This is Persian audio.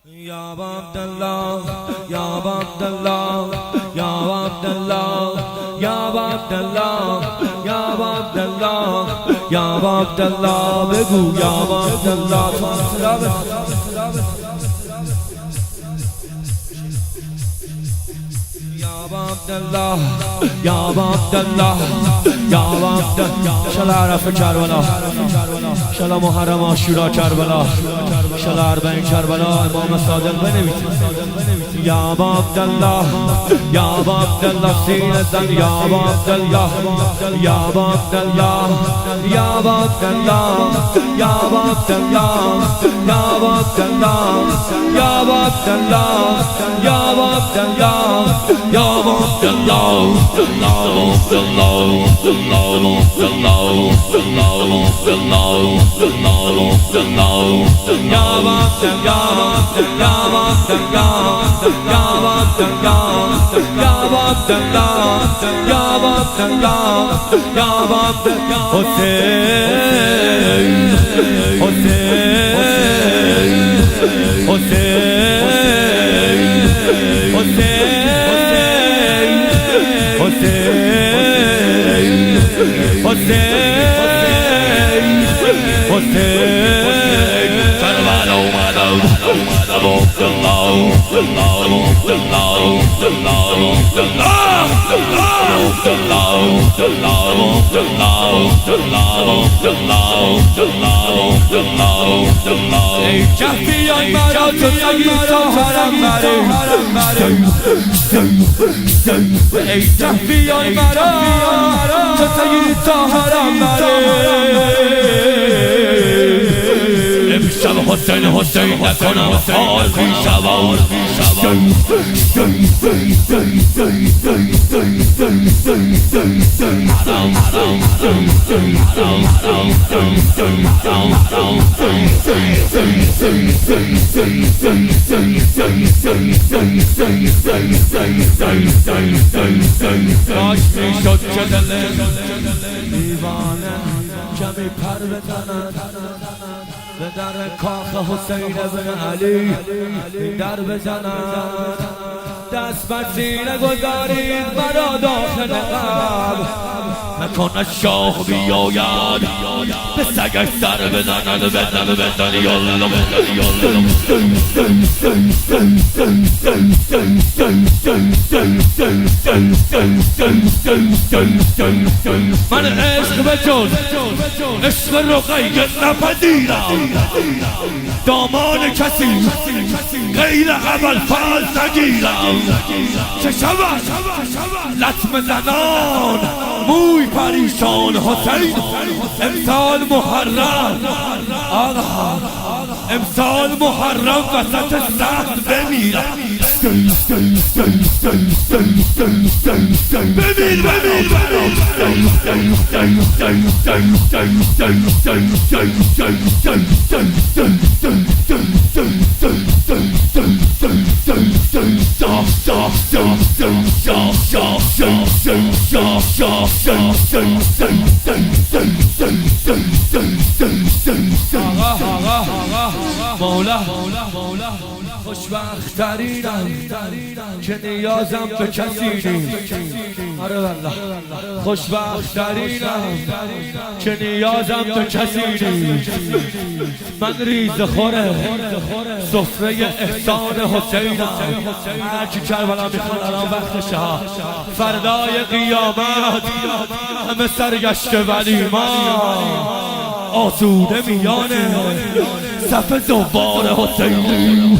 Ya Abdallah, Ya Abdallah, Ya Abdallah, Ya Abdallah, Ya Abdallah, Ya Abdallah, بگو Ya Abdallah. Ya Abdallah, Ya Abdallah, Ya Abdallah. شل عرفه کربلا، شل محرم عاشورا کربلا، شل اربعین کربلا امام صادق بنویسید. یا عبدالله، یا عبدالله سینه زن، یا عبدالله، یا عبدالله، یا عبدالله، یا عبدالله، یا عبدالله، یا عبدالله، یا عبدالله، یا عبدالله. امشب حسین نکنم حال پیشوان باش میشد که دل دیوانه کمی پر بزند به در کاخ حسین بن علی در بزند. دست بر سینه گذارید مرا داخل قلب، نکنه شاه بیاید به سگش سر بزند. یالا من عشق به جز عشق رقیه نپذیرم، دامان کسی غیر ابوالفضل نگیرم. چه شود لطم زنان موی پریشان حسین امسال محرم، آقا امسال محرم وسط سخت بمیرم. مولا خوشبخت ترینم که نیازم به کسی نیست. آره والله خوشبخت ترینم که نیازم به کسی نیست. من ریزه خوره سفره احسان حسینم. هرچی کربلا میخوان الان وقتشه ها، فردای قیامت همه سرگشت ولی ما آسوده میانه صف دوبار حسین.